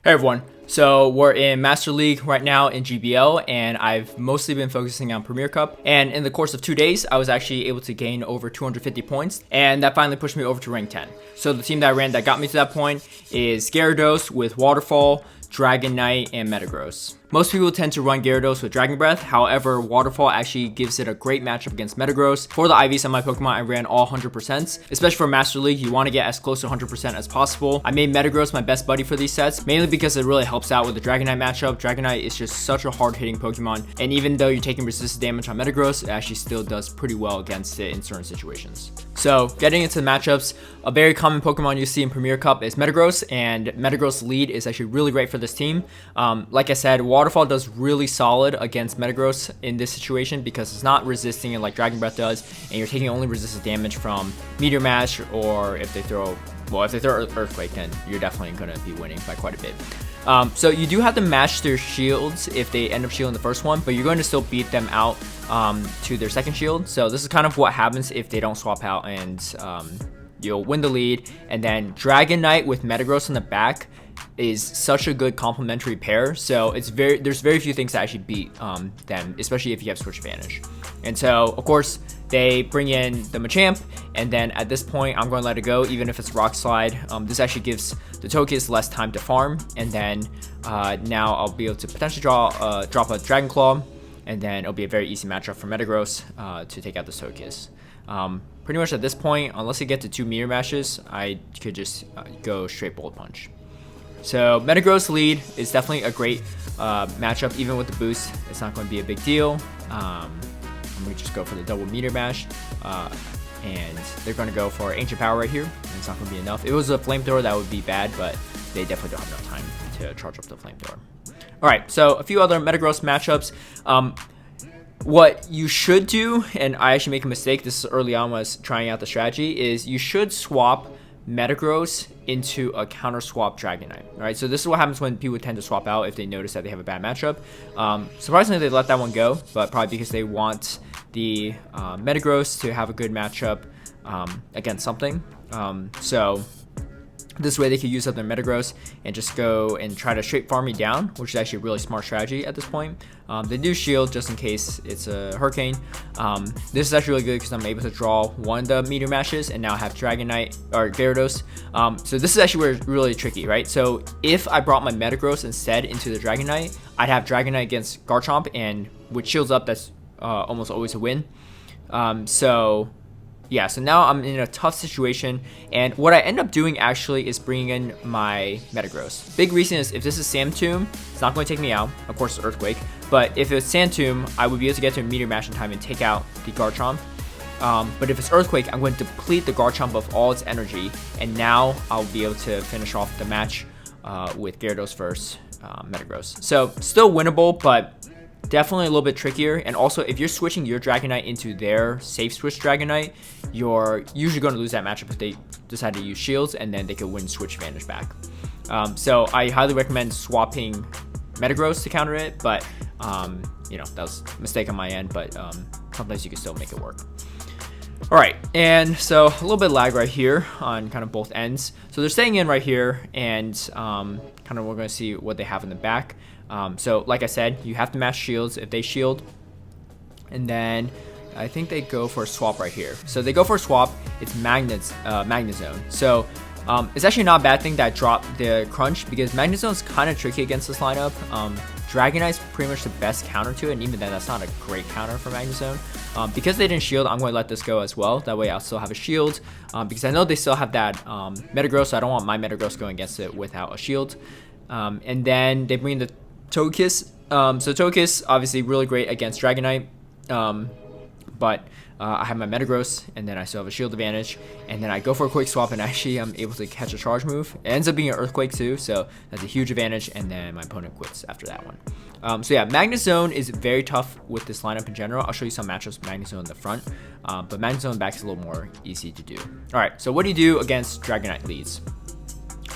Hey everyone, so we're in Master League right now in GBL, and I've mostly been focusing on Premier Cup, and in the course of 2 days I was actually able to gain over 250 points, and that finally pushed me over to rank 10. So the team that I ran that got me to that point is Gyarados with Waterfall, Dragonite, and Metagross. Most people tend to run Gyarados with Dragon Breath, however, Waterfall actually gives it a great matchup against Metagross. For the IVs on my Pokemon, I ran all 100%, especially for Master League, you want to get as close to 100% as possible. I made Metagross my best buddy for these sets, mainly because it really helps out with the Dragonite matchup. Dragonite is just such a hard-hitting Pokemon, and even though you're taking resistance damage on Metagross, it actually still does pretty well against it in certain situations. So, getting into the matchups, a very common Pokemon you see in Premier Cup is Metagross, and Metagross lead is actually really great for this team. Like I said, Waterfall does really solid against Metagross in this situation because it's not resisting it like Dragon Breath does, and you're taking only resistant damage from Meteor Mash, or if they throw Earthquake, then you're definitely going to be winning by quite a bit. So you do have to match their shields if they end up shielding the first one, but you're going to still beat them out to their second shield. So this is kind of what happens if they don't swap out, and you'll win the lead. And then Dragonite with Metagross in the back is such a good complementary pair, so there's very few things that actually beat them, especially if you have switch advantage. And so of course they bring in the Machamp, and then at this point I'm going to let it go even if it's Rock Slide. This actually gives the Togekiss less time to farm, and then now I'll be able to potentially drop a Dragon Claw, and then it'll be a very easy matchup for Metagross to take out the Togekiss. Pretty much at this point, unless you get to 2 Meteor Mashes, I could just go straight Bullet Punch. So Metagross lead is definitely a great matchup. Even with the boost, it's not going to be a big deal. We just go for the double Meteor Mash, and they're going to go for Ancient Power right here, and it's not going to be enough. If it was a Flamethrower, that would be bad, but they definitely don't have enough time to charge up the Flamethrower. Alright, so a few other Metagross matchups. What you should do, and I actually make a mistake, this is early on when I was trying out the strategy, is you should swap Metagross into a counter swap Dragonite. Alright, so this is what happens when people tend to swap out if they notice that they have a bad matchup. Surprisingly, they let that one go, but probably because they want the Metagross to have a good matchup against something. So this way they could use up their Metagross and just go and try to straight farm me down, which is actually a really smart strategy at this point. They do shield just in case it's a Hurricane. This is actually really good because I'm able to draw one of the Meteor Mashes and now have Dragonite or Gyarados. So this is actually where it's really tricky, right? So if I brought my Metagross instead into the Dragonite, I'd have Dragonite against Garchomp, and with shields up, that's almost always a win. Yeah, so now I'm in a tough situation, and what I end up doing actually is bringing in my Metagross. Big reason is if this is Sand Tomb, it's not going to take me out. Of course, it's Earthquake, but if it's Sand Tomb, I would be able to get to a Meteor Mash in time and take out the Garchomp. But if it's Earthquake, I'm going to deplete the Garchomp of all its energy, and now I'll be able to finish off the match with Gyarados versus Metagross. So still winnable, but definitely a little bit trickier. And also, if you're switching your Dragonite into their safe switch Dragonite, you're usually going to lose that matchup if they decide to use shields, and then they could win switch advantage back. So I highly recommend swapping Metagross to counter it, but that was a mistake on my end, but sometimes you can still make it work. Alright, and so a little bit of lag right here on kind of both ends. So they're staying in right here, and kind of we're going to see what they have in the back. So like I said, you have to match shields if they shield, and then I think they go for a swap right here. So they go for a swap. It's Magnezone. So it's actually not a bad thing that I dropped the Crunch, because Magnezone is kind of tricky against this lineup. Dragonite's pretty much the best counter to it, and even then that's not a great counter for Magnezone. Because they didn't shield, I'm going to let this go as well. That way I'll still have a shield, because I know they still have that Metagross, so I don't want my Metagross going against it without a shield. And then they bring the Togekiss. So Togekiss obviously really great against Dragonite, but I have my Metagross, and then I still have a shield advantage, and then I go for a quick swap, and actually I'm able to catch a charge move. It ends up being an Earthquake too, so that's a huge advantage, and then my opponent quits after that one. So yeah, Magnezone is very tough with this lineup in general. I'll show you some matchups with Magnezone in the front, but Magnezone back is a little more easy to do. Alright, so what do you do against Dragonite leads?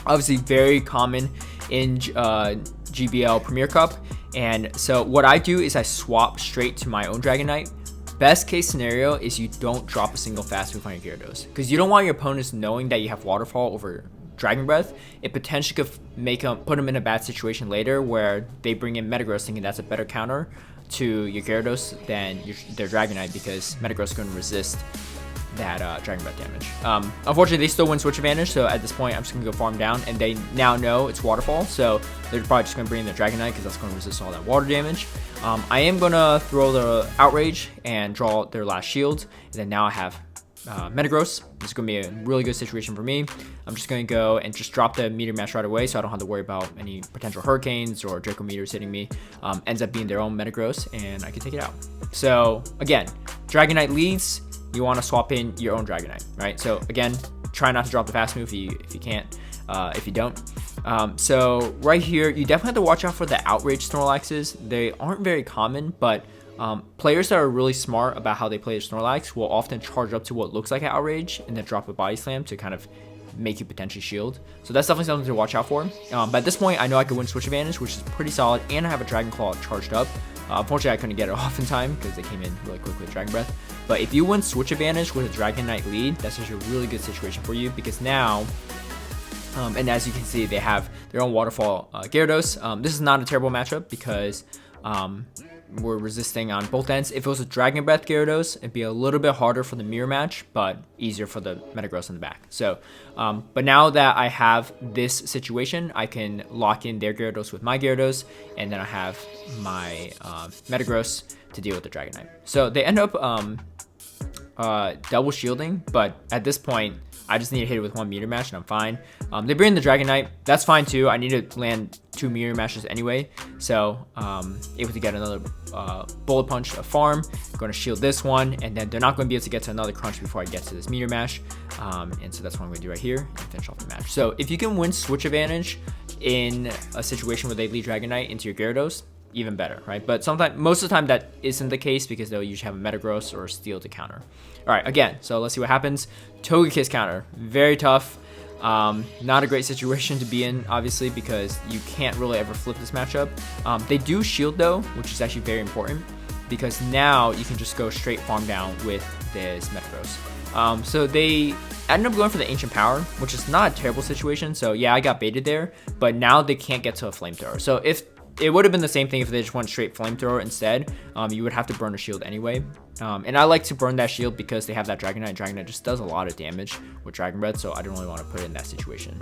Obviously very common in GBL Premier Cup, and so what I do is I swap straight to my own Dragonite. Best case scenario is you don't drop a single fast move on your Gyarados, because you don't want your opponents knowing that you have Waterfall over Dragon Breath, it potentially could put them in a bad situation later where they bring in Metagross thinking that's a better counter to your Gyarados than their Dragonite, because Metagross is going to resist that Dragon Breath damage. Unfortunately, they still win switch advantage, so at this point, I'm just going to go farm down, and they now know it's Waterfall, so they're probably just going to bring in their Dragonite because that's going to resist all that water damage. I am going to throw the Outrage and draw their last shield, and then now I have Metagross. This is going to be a really good situation for me. I'm just going to go and just drop the Meteor Mash right away so I don't have to worry about any potential Hurricanes or Draco Meteors hitting me. Ends up being their own Metagross, and I can take it out. So again, Dragonite leads. You want to swap in your own Dragonite, right? So again, try not to drop the fast move if you can't, if you don't. So right here, you definitely have to watch out for the Outrage Snorlaxes. They aren't very common, but players that are really smart about how they play the Snorlax will often charge up to what looks like an Outrage and then drop a Body Slam to kind of make you potentially shield. So that's definitely something to watch out for. But at this point, I know I can win switch advantage, which is pretty solid, and I have a Dragon Claw charged up. Unfortunately, I couldn't get it off in time because they came in really quick with Dragon Breath. But if you win switch advantage with a Dragonite lead, that's just a really good situation for you, because now, and as you can see, they have their own Waterfall Gyarados. This is not a terrible matchup because we're resisting on both ends. If it was a Dragon Breath Gyarados, it'd be a little bit harder for the mirror match, but easier for the Metagross in the back. So, but now that I have this situation, I can lock in their Gyarados with my Gyarados, and then I have my Metagross to deal with the Dragonite. So they end up double shielding, but at this point, I just need to hit it with one Meteor Mash and I'm fine. They bring in the Dragonite. That's fine too. I need to land 2 Meteor Mashes anyway. So able to get another Bullet Punch, a farm. I'm going to shield this one, and then they're not going to be able to get to another Crunch before I get to this Meteor Mash. And so that's what I'm going to do right here and finish off the match. So if you can win switch advantage in a situation where they lead Dragonite into your Gyarados, even better, right? But sometimes, most of the time, that isn't the case because they'll usually have a Metagross or a Steel to counter. All right, again, so let's see what happens. Togekiss counter, very tough. Not a great situation to be in, obviously, because you can't really ever flip this matchup. They do shield though, which is actually very important because now you can just go straight farm down with this Metagross. So they ended up going for the Ancient Power, which is not a terrible situation. So yeah, I got baited there, but now they can't get to a Flamethrower. So if it would have been the same thing if they just went straight Flamethrower instead. You would have to burn a shield anyway. And I like to burn that shield because they have that Dragonite. Dragonite just does a lot of damage with Dragon Breath, so I don't really want to put it in that situation.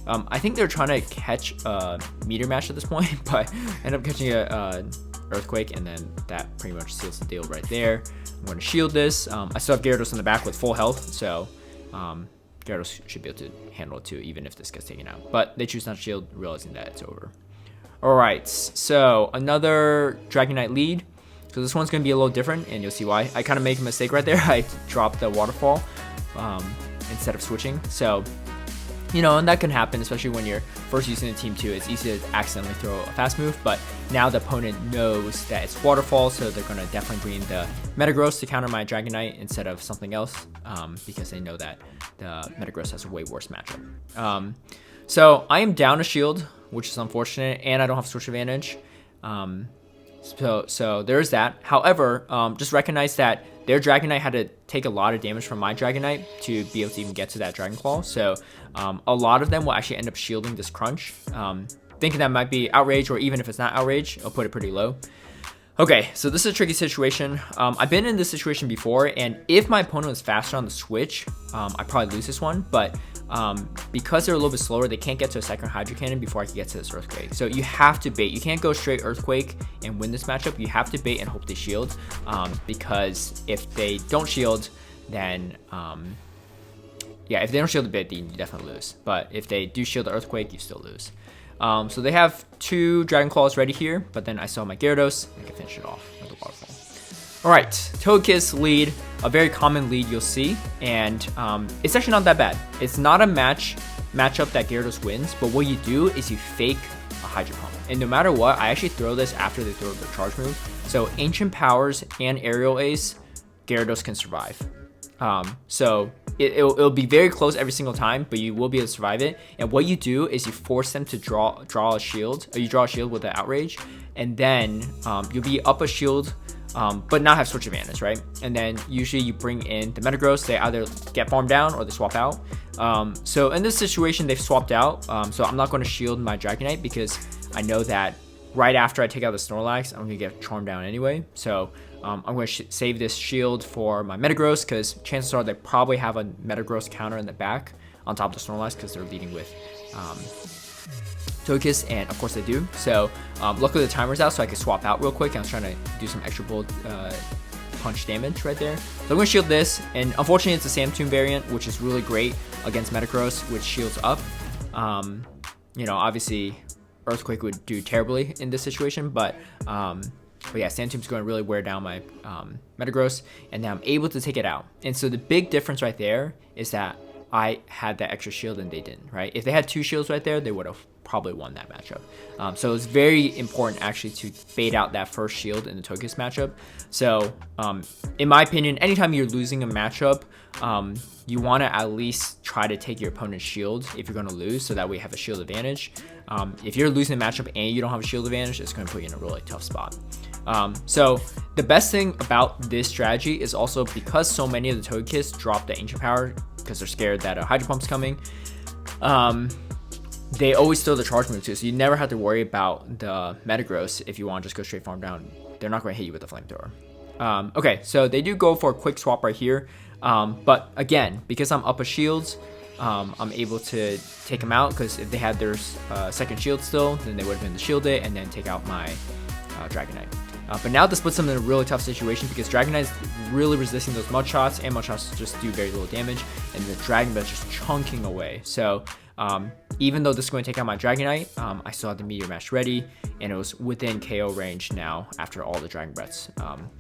I think they're trying to catch a Meteor Mash at this point, but end up catching a Earthquake, and then that pretty much seals the deal right there. I'm going to shield this. I still have Gyarados in the back with full health, so Gyarados should be able to handle it too, even if this gets taken out. But they choose not to shield, realizing that it's over. Alright, so another Dragonite lead. So this one's going to be a little different, and you'll see why. I kind of make a mistake right there. I dropped the Waterfall instead of switching. So, you know, and that can happen, especially when you're first using the team 2. It's easy to accidentally throw a fast move, but now the opponent knows that it's Waterfall, so they're going to definitely bring in the Metagross to counter my Dragonite instead of something else, because they know that the Metagross has a way worse matchup. So I am down a shield, which is unfortunate, and I don't have switch advantage. So there's that. However, just recognize that their Dragonite had to take a lot of damage from my Dragonite to be able to even get to that Dragon Claw. So a lot of them will actually end up shielding this Crunch. Thinking that might be Outrage, or even if it's not Outrage, I'll put it pretty low. Okay, so this is a tricky situation. I've been in this situation before, and if my opponent was faster on the switch, I'd probably lose this one, but because they're a little bit slower, they can't get to a second Hydro Cannon before I can get to this Earthquake. So you have to bait. You can't go straight Earthquake and win this matchup. You have to bait and hope they shield, because if they don't shield, then yeah, if they don't shield the bait, then you definitely lose. But if they do shield the Earthquake, you still lose. So they have 2 Dragon Claws ready here, but then I still have my Gyarados. I can finish it off with the Waterfall. Alright, Togekiss lead, a very common lead you'll see, and it's actually not that bad. It's not a matchup that Gyarados wins, but what you do is you fake a Hydro Pump. And no matter what, I actually throw this after they throw the charge move. So Ancient Powers and Aerial Ace, Gyarados can survive. So it'll be very close every single time, but you will be able to survive it. And what you do is you force them to draw a shield, or you draw a shield with the Outrage, and then you'll be up a shield but not have switch advantage, right? And then usually you bring in the Metagross. They either get farmed down or they swap out. So in this situation, they've swapped out. So I'm not going to shield my Dragonite because I know that right after I take out the Snorlax, I'm going to get charmed down anyway. So I'm going to save this shield for my Metagross because chances are they probably have a Metagross counter in the back on top of the Snorlax because they're leading with Togekiss, and of course they do. So luckily the timer's out, so I can swap out real quick. I was trying to do some extra bullet punch damage right there. So I'm going to shield this, and unfortunately it's a Samtoon variant, which is really great against Metagross, which shields up. You know, obviously Earthquake would do terribly in this situation, but yeah, Sandtomb's going to really wear down my Metagross, and now I'm able to take it out. And so the big difference right there is that I had that extra shield and they didn't, right? If they had 2 shields right there, they would have probably won that matchup. So it's very important actually to bait out that first shield in the Togekiss matchup. So in my opinion, anytime you're losing a matchup, you want to at least try to take your opponent's shield if you're going to lose, so that way you have a shield advantage. If you're losing a matchup and you don't have a shield advantage, it's going to put you in a really tough spot. So the best thing about this strategy is also because so many of the Togekiss drop the Ancient Power because they're scared that a Hydro Pump's coming, they always throw the charge move too, so you never have to worry about the Metagross if you want to just go straight farm down. They're not going to hit you with the Flamethrower. Okay, so they do go for a quick swap right here, but again, because I'm up a shields, I'm able to take them out, because if they had their second shield still, then they would have been to shield it and then take out my Dragonite. But now this puts them in a really tough situation because Dragonite is really resisting those Mud Shots, and Mud Shots just do very little damage, and the Dragon Breath just chunking away. So even though this is going to take out my Dragonite, I still had the Meteor Mash ready, and it was within KO range now after all the Dragon Breaths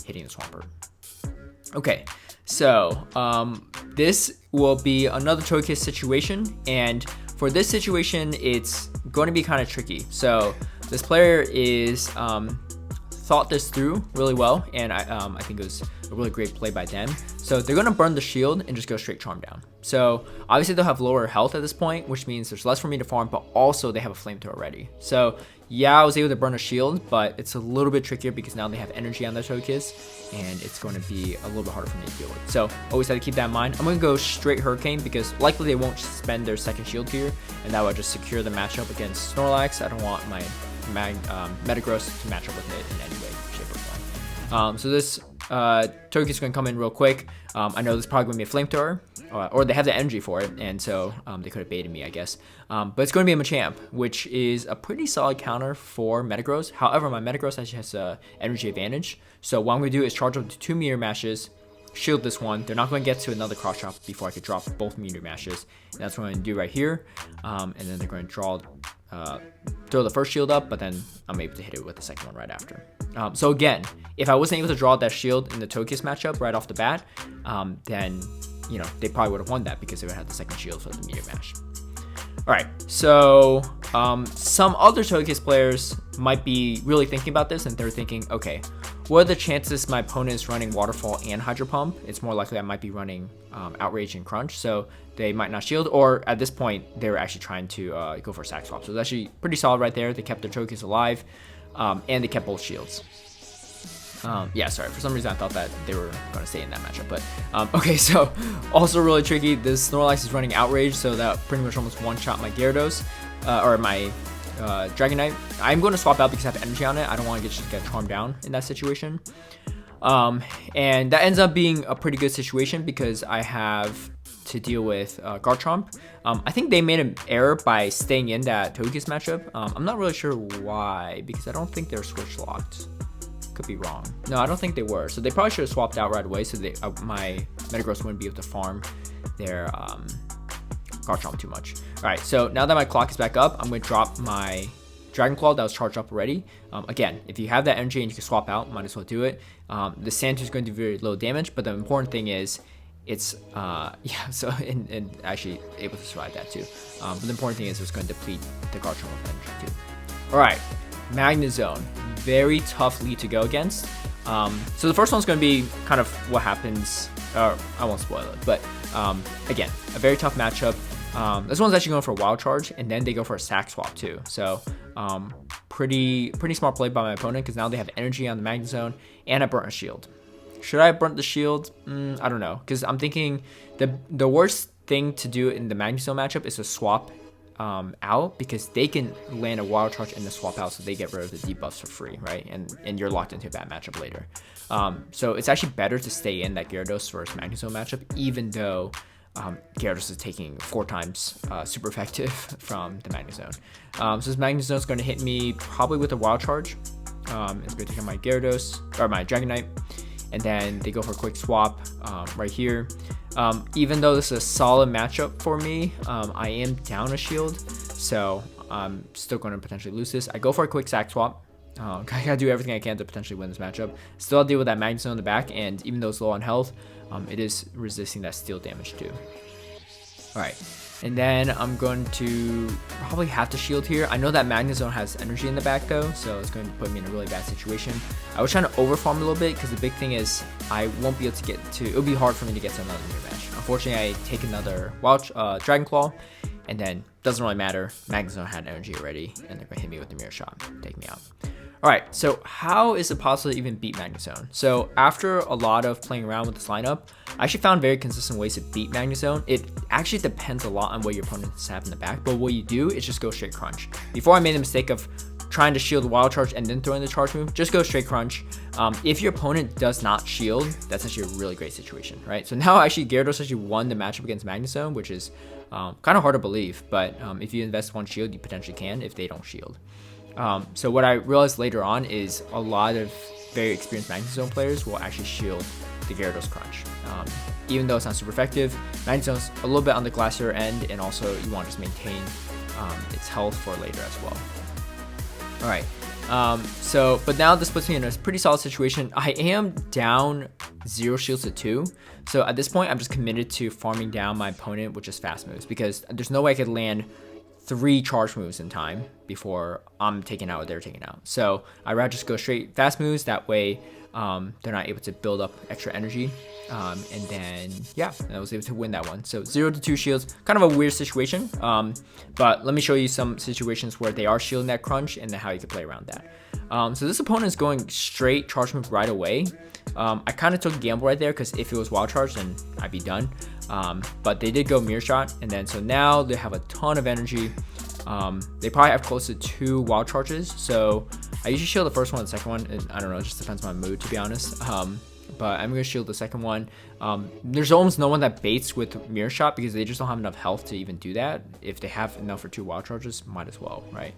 hitting the Swampert. Okay, so this will be another Togekiss situation, and for this situation, it's going to be kind of tricky. So this player is thought this through really well, and I think it was a really great play by them. So they're going to burn the shield and just go straight Charm down. So obviously they'll have lower health at this point, which means there's less for me to farm, but also they have a Flamethrower ready. So yeah, I was able to burn a shield, but it's a little bit trickier because now they have energy on their Togekiss, and it's going to be a little bit harder for me to deal with. So always have to keep that in mind. I'm going to go straight Hurricane because likely they won't spend their second shield here, and that would just secure the matchup against Snorlax. I don't want my Metagross to match up with it in any way, shape, or form. So this Togekiss is going to come in real quick. I know this is probably going to be a Flamethrower, or they have the energy for it, and so they could have baited me, I guess. But it's going to be a Machamp, which is a pretty solid counter for Metagross. However, my Metagross actually has an energy advantage. So what I'm going to do is charge up to 2 Meteor Mashes, shield this one. They're not going to get to another cross chop before I could drop both Meteor Mashes. And that's what I'm going to do right here. And then they're going to throw the first shield up, but then I'm able to hit it with the second one right after. So again, if I wasn't able to draw that shield in the Togekiss matchup right off the bat, then you know they probably would have won that because they would have had the second shield for the Meteor Mash. Alright, so some other Togekiss players might be really thinking about this, and they're thinking, okay, what are the chances my opponent is running Waterfall and Hydro Pump? It's more likely I might be running Outrage and Crunch, so they might not shield, or at this point, they were actually trying to go for a Sack Swap. So it's actually pretty solid right there. They kept their Togekiss alive, and they kept both shields. Yeah, sorry, for some reason I thought that they were going to stay in that matchup, but okay, so also really tricky. This Snorlax is running Outrage, so that pretty much almost one-shot my Gyarados, or my Dragonite. I'm going to swap out because I have energy on it. I don't want to just get charmed down in that situation. And that ends up being a pretty good situation because I have to deal with Garchomp. I think they made an error by staying in that Togekiss matchup. I'm not really sure why, because I don't think they're switch locked. Could be wrong. No, I don't think they were. So they probably should have swapped out right away so they my Metagross wouldn't be able to farm their Garchomp too much. Alright, so now that my clock is back up, I'm going to drop my Dragon Claw that was charged up already. Again, if you have that energy and you can swap out, might as well do it. The Sand is going to do very low damage, but the important thing is it's yeah, so and actually able to survive that too. But the important thing is it's going to deplete the Garchomp with energy too. Alright, Magnezone. Very tough lead to go against. So the first one's going to be kind of what happens. I won't spoil it, but again, a very tough matchup. This one's actually going for a Wild Charge, and then they go for a Sack Swap too. So pretty smart play by my opponent because now they have energy on the Magnezone and I burnt a shield. Should I have burnt the shield? I don't know, because I'm thinking the worst thing to do in the Magnezone matchup is to swap out, because they can land a wild charge and the swap out, so they get rid of the debuffs for free, right? And you're locked into a bad matchup later. So it's actually better to stay in that Gyarados versus Magnezone matchup, even though Gyarados is taking 4 times super effective from the Magnezone. So this Magnezone is going to hit me probably with a wild charge. It's going to take out my Gyarados or my Dragonite, and then they go for a quick swap right here. Even though this is a solid matchup for me, I am down a shield, so I'm still going to potentially lose this. I go for a quick sack swap. I gotta do everything I can to potentially win this matchup. Still, I'll deal with that Magnezone in the back, and even though it's low on health, it is resisting that steel damage too. Alright, and then I'm going to probably have to shield here. I know that Magnezone has energy in the back though, so it's going to put me in a really bad situation. I was trying to overfarm a little bit because the big thing is I won't be able to get to, it'll be hard for me to get to another mirror match. Unfortunately, I take another Dragon Claw, and then doesn't really matter. Magnezone had energy already, and they're going to hit me with the mirror shot, take me out. Alright, so how is it possible to even beat Magnezone? So after a lot of playing around with this lineup, I actually found very consistent ways to beat Magnezone. It actually depends a lot on what your opponents have in the back, but what you do is just go straight crunch. Before I made the mistake of trying to shield the wild charge and then throwing the charge move, just go straight crunch. If your opponent does not shield, that's actually a really great situation, right? So now actually Gyarados actually won the matchup against Magnezone, which is kind of hard to believe, but if you invest 1 shield, you potentially can if they don't shield. So what I realized later on is a lot of very experienced Magnezone players will actually shield the Gyarados crunch. Even though it's not super effective, Magnezone's a little bit on the glassier end, and also you want to just maintain its health for later as well. Alright, but now this puts me in a pretty solid situation. I am down 0 shields to 2, so at this point I'm just committed to farming down my opponent with just fast moves, because there's no way I could land 3 charge moves in time before I'm taken out or they're taken out. So I'd rather just go straight fast moves, that way they're not able to build up extra energy. And then, yeah, I was able to win that one. So 0 to 2 shields, kind of a weird situation. But let me show you some situations where they are shielding that crunch and then how you can play around that. So this opponent is going straight charge move right away. I kind of took a gamble right there because if it was wild charge, then I'd be done. But they did go mirror shot, and then so now they have a ton of energy. They probably have close to 2 wild charges, so I usually shield the first one and the second one, and I don't know, it just depends on my mood, to be honest. But I'm gonna shield the second one. There's almost no one that baits with mirror shot because they just don't have enough health to even do that. If they have enough for 2 wild charges, might as well, right?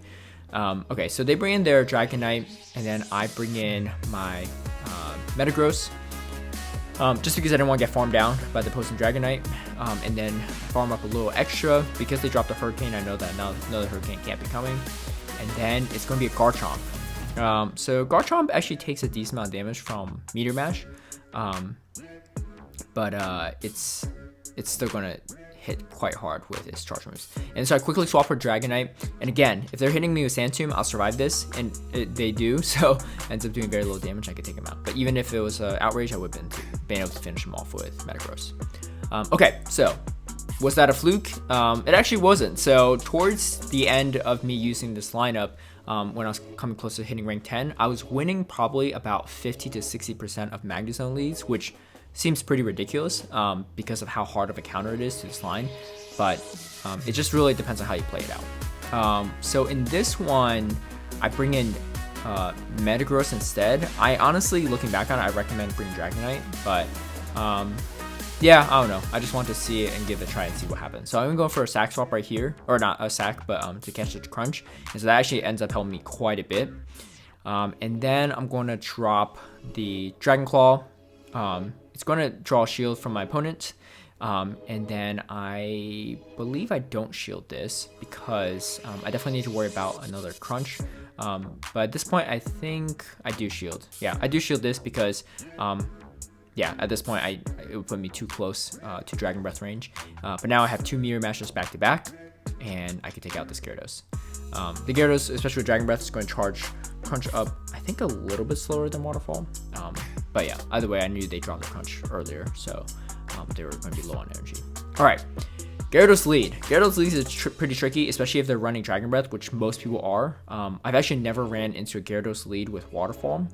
Okay, so they bring in their Dragonite, and then I bring in my Metagross. Just because I didn't want to get farmed down by the opposing Dragonite, and then farm up a little extra because they dropped a Hurricane. I know that now another Hurricane can't be coming, and then it's going to be a Garchomp. So Garchomp actually takes a decent amount of damage from Meteor Mash, but it's still going to hit quite hard with its charge moves. And so I quickly swap for Dragonite, and again, if they're hitting me with Sand Tomb, I'll survive this, and they do, so ends up doing very little damage. I could take them out, but even if it was Outrage, I would have been able to finish them off with Metagross. Okay, so was that a fluke? It actually wasn't. So towards the end of me using this lineup, when I was coming close to hitting rank 10, I was winning probably about 50 to 60% of Magnezone leads, which seems pretty ridiculous because of how hard of a counter it is to this line, but it just really depends on how you play it out. So in this one, I bring in Metagross instead. I honestly, looking back on it, I recommend bringing Dragonite, but yeah, I don't know. I just want to see it and give it a try and see what happens. So I'm gonna go for a sack swap right here, or not a sack, but to catch the crunch, and so that actually ends up helping me quite a bit. And then I'm going to drop the Dragon Claw. It's going to draw a shield from my opponent, and then I believe I don't shield this because I definitely need to worry about another crunch, but at this point I think I do shield. Yeah, I do shield this because yeah, at this point it would put me too close to Dragon Breath range, but now I have 2 Mirror Mashes back to back, and I can take out this Gyarados. The Gyarados, especially with Dragon Breath, is going to crunch up, I think, a little bit slower than Waterfall. But yeah, either way, I knew they dropped the crunch earlier, so they were going to be low on energy. All right, Gyarados lead. Gyarados lead is pretty tricky, especially if they're running Dragon Breath, which most people are. I've actually never ran into a Gyarados lead with Waterfall.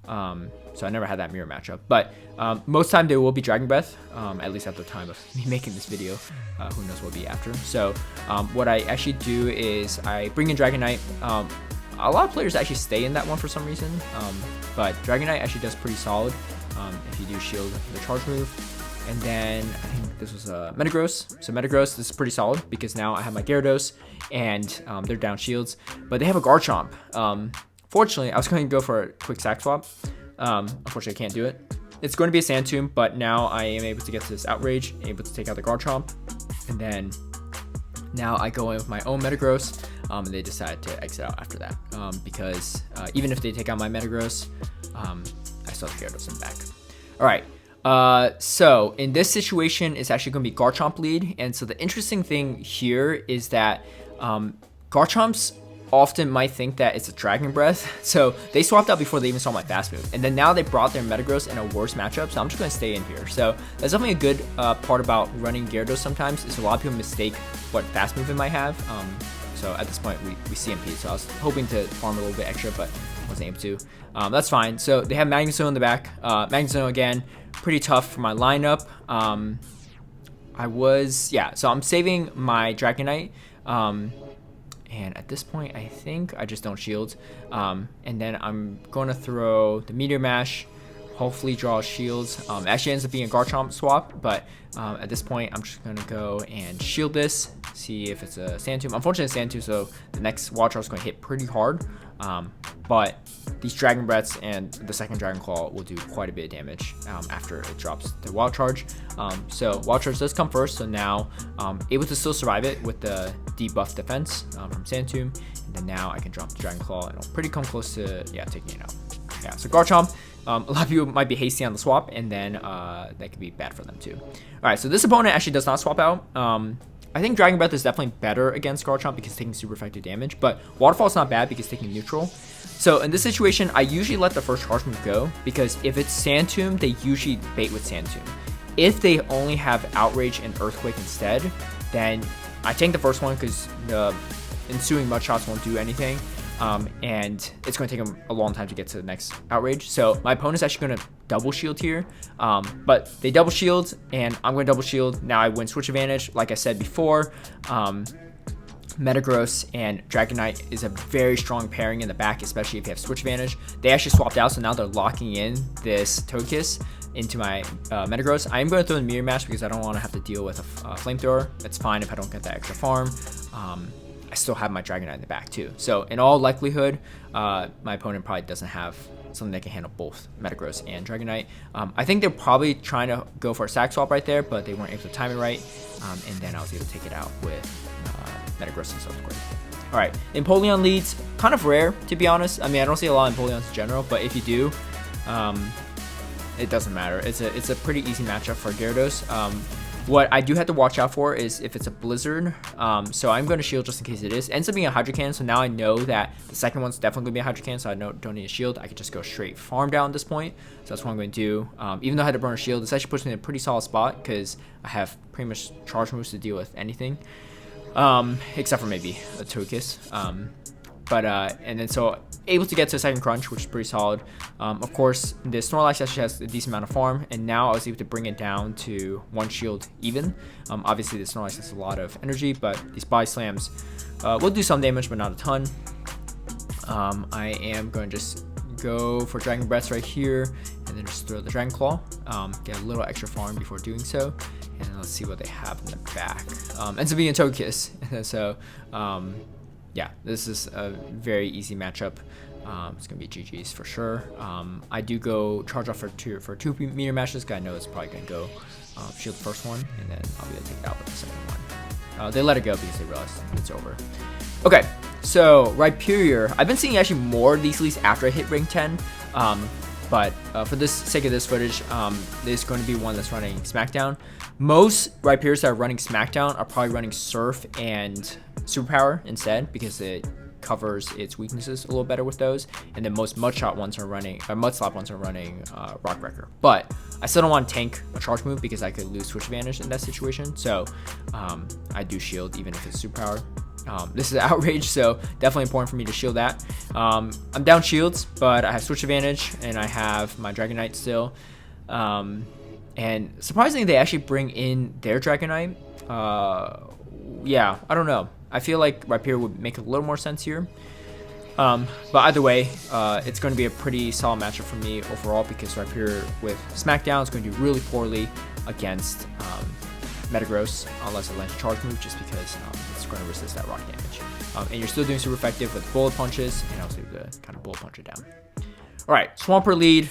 So I never had that mirror matchup. But most time there will be Dragon Breath, at least at the time of me making this video. Who knows what will be after. So what I actually do is I bring in Dragonite. A lot of players actually stay in that one for some reason. But Dragonite actually does pretty solid if you do shield the charge move. And then I think this was Metagross. So Metagross, this is pretty solid because now I have my Gyarados and they're down shields. But they have a Garchomp. Fortunately, I was going to go for a quick sack swap. Unfortunately, I can't do it. It's going to be a Sand Tomb, but now I am able to get to this Outrage, able to take out the Garchomp. And then now I go in with my own Metagross, and they decide to exit out after that. Because even if they take out my Metagross, I still have Gyarados in the back. All right. So in this situation, it's actually going to be Garchomp lead. And so the interesting thing here is that Garchomps often might think that it's a Dragon Breath. So they swapped out before they even saw my fast move. And then now they brought their Metagross in a worse matchup. So I'm just going to stay in here. So that's definitely a good part about running Gyarados sometimes is a lot of people mistake what fast move it might have. So at this point, we CMP. So I was hoping to farm a little bit extra, but wasn't able to. That's fine. So they have Magnezone in the back. Magnezone again, pretty tough for my lineup. So I'm saving my Dragonite. And at this point, I think I just don't shield. And then I'm going to throw the Meteor Mash, hopefully draw shields. It actually ends up being a Garchomp swap, but at this point, I'm just going to go and shield this, see if it's a Sand Tomb. Unfortunately, it's Sand Tomb, so the next Wild Charge is going to hit pretty hard. But these Dragon Breaths and the second Dragon Claw will do quite a bit of damage after it drops the Wild Charge. So Wild Charge does come first, so now able to still survive it with the debuff defense from Sand Tomb. And then now I can drop the Dragon Claw and it'll pretty come close to taking it out. Yeah, so Garchomp, a lot of people might be hasty on the swap, and then that could be bad for them too. All right, so this opponent actually does not swap out. I think Dragon Breath is definitely better against Garchomp because it's taking super effective damage, but Waterfall is not bad because it's taking neutral. So in this situation, I usually let the first charge move go because if it's Sand Tomb, they usually bait with Sand Tomb. If they only have Outrage and Earthquake instead, then I tank the first one because the ensuing Mud Shots won't do anything. And it's going to take them a long time to get to the next Outrage. So my opponent's actually going to double shield here. But they double shield, and I'm going to double shield. Now I win switch advantage. Like I said before, Metagross and Dragonite is a very strong pairing in the back, especially if you have switch advantage. They actually swapped out, so now they're locking in this Togekiss into my Metagross. I am going to throw in Mirror Match because I don't want to have to deal with a Flamethrower. It's fine if I don't get that extra farm. I still have my Dragonite in the back too. So in all likelihood, my opponent probably doesn't have something that can handle both Metagross and Dragonite. I think they're probably trying to go for a sack swap right there, but they weren't able to time it right. And then I was able to take it out with Metagross and Subsequent. All right, Empoleon leads, kind of rare to be honest. I mean, I don't see a lot of Empoleons in general, but if you do, it doesn't matter. It's a pretty easy matchup for Gyarados. What I do have to watch out for is if it's a Blizzard. So I'm going to shield just in case it is. It ends up being a Hydro Cannon, so now I know that the second one's definitely going to be a Hydro Cannon, so I don't need a shield. I could just go straight farm down at this point. So that's what I'm going to do. Even though I had to burn a shield, this actually puts me in a pretty solid spot because I have pretty much charge moves to deal with anything. Except for maybe a Togekiss. And then so able to get to a second crunch, which is pretty solid. Of course, the Snorlax actually has a decent amount of farm, and now I was able to bring it down to one shield even. Obviously, the Snorlax has a lot of energy, but these Body Slams will do some damage, but not a ton. I am going to just go for Dragon Breath right here, and then just throw the Dragon Claw. Get a little extra farm before doing so. And let's see what they have in the back. Ends up being a Togekiss. So, yeah, this is a very easy matchup. It's gonna be GG's for sure. I do go charge off for two meter matches because I know it's probably gonna go shield the first one, and then I'll be able to take it out with the second one. They let it go because they realized it's over. Okay, so Rhyperior. I've been seeing actually more of these leads after I hit rank 10. But for the sake of this footage, there's going to be one that's running Smackdown. Most Rhyperiors that are running Smackdown are probably running Surf and Superpower instead because it covers its weaknesses a little better with those. And then most Mudslap ones are running Rock Wrecker. But I still don't want to tank a charge move because I could lose switch advantage in that situation. So I do shield even if it's superpower. This is outrage, so definitely important for me to shield that. I'm down shields, but I have switch advantage and I have my Dragonite still. And surprisingly, they actually bring in their Dragonite. Yeah, I don't know. I feel like Rhyperior would make a little more sense here. But either way, it's going to be a pretty solid matchup for me overall because Rhyperior with Smackdown is going to do really poorly against Metagross unless it lands a charge move, just because it's going to resist that rock damage. And you're still doing super effective with bullet punches, and also able to kind of bullet punch it down. All right, Swampert lead.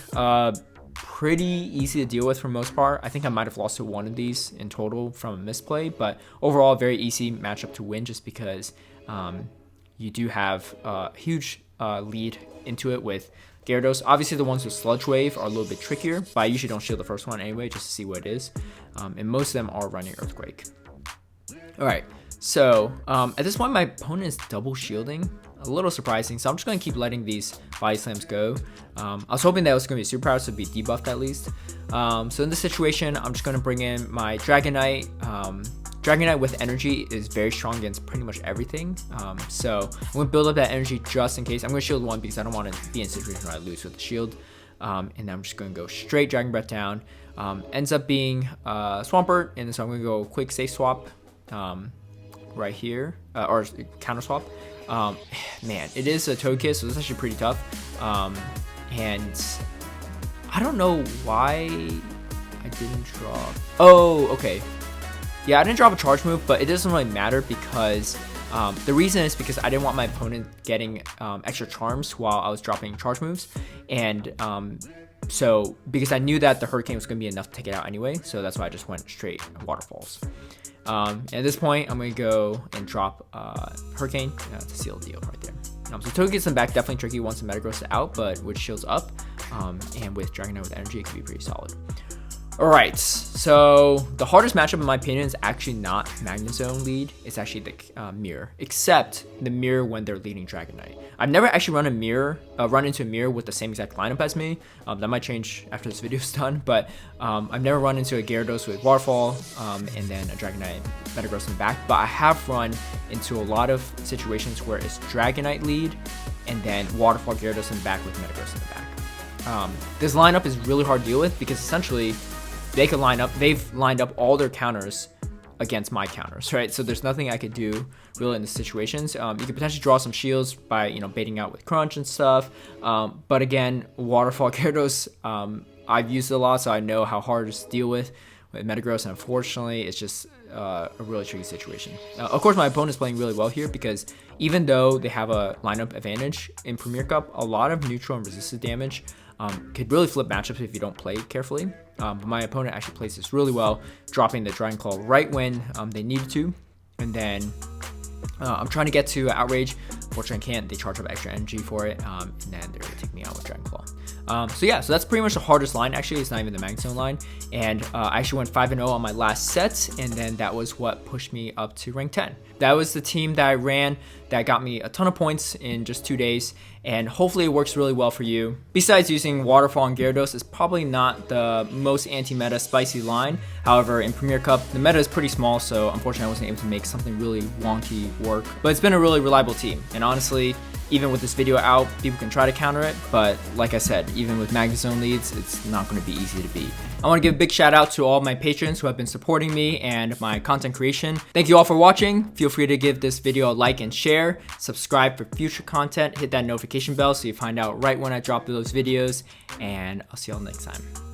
Pretty easy to deal with for most part. I think I might have lost to one of these in total from a misplay, but overall very easy matchup to win just because you do have a huge lead into it with Gyarados. Obviously the ones with Sludge Wave are a little bit trickier, but I usually don't shield the first one anyway just to see what it is. And most of them are running Earthquake. All right, so at this point my opponent is double shielding. A little surprising, so I'm just going to keep letting these body slams go. I was hoping that it was going to be superpower, so it'd be debuffed at least. So in this situation, I'm just going to bring in my Dragonite. Dragonite with energy is very strong against pretty much everything. So I'm going to build up that energy just in case. I'm going to shield one because I don't want to be in a situation where I lose with the shield. And then I'm just going to go straight Dragon Breath down. Ends up being Swampert, and so I'm going to go quick safe swap right here, or counter swap. Man, it is a Togekiss, so it's actually pretty tough. And I don't know why I didn't drop. Oh, okay. Yeah, I didn't drop a charge move, but it doesn't really matter because the reason is because I didn't want my opponent getting extra charms while I was dropping charge moves. And so because I knew that the Hurricane was going to be enough to take it out anyway, so that's why I just went straight Waterfalls. And at this point, I'm going to go and drop Hurricane to seal the deal right there. So Togekiss in back, definitely tricky once the Metagross is out, but with shields up and with Dragonite with energy, it can be pretty solid. All right, so the hardest matchup in my opinion is actually not Magnezone lead. It's actually the mirror, except the mirror when they're leading Dragonite. I've never actually run into a mirror with the same exact lineup as me. That might change after this video is done, but I've never run into a Gyarados with Waterfall and then a Dragonite Metagross in the back. But I have run into a lot of situations where it's Dragonite lead and then Waterfall Gyarados in the back with Metagross in the back. This lineup is really hard to deal with because essentially they could line up, they've lined up all their counters against my counters, right? So there's nothing I could do really in the situations. You could potentially draw some shields by, baiting out with Crunch and stuff. But again, Waterfall Gyarados, I've used it a lot, so I know how hard it is to deal with Metagross, and unfortunately, it's just a really tricky situation. Of course, my opponent is playing really well here because even though they have a lineup advantage in Premier Cup, a lot of neutral and resisted damage could really flip matchups if you don't play carefully. But my opponent actually plays this really well, dropping the Dragon Claw right when they needed to. And then I'm trying to get to Outrage. Unfortunately, I can't. They charge up extra energy for it, and then they're going to take me out with Dragon Claw. So yeah, so that's pretty much the hardest line. Actually, it's not even the Magnezone line. And I actually went 5-0 on my last set, and then that was what pushed me up to rank 10. That was the team that I ran that got me a ton of points in just 2 days, and hopefully it works really well for you. Besides using Waterfall and Gyarados, it's probably not the most anti-meta spicy line. However, in Premier Cup, the meta is pretty small, so unfortunately I wasn't able to make something really wonky work. But it's been a really reliable team, and honestly, even with this video out, people can try to counter it, but like I said, even with Magnezone leads, it's not going to be easy to beat. I want to give a big shout out to all my patrons who have been supporting me and my content creation. Thank you all for watching. Feel free to give this video a like and share, subscribe for future content, hit that notification bell so you find out right when I drop those videos, and I'll see y'all next time.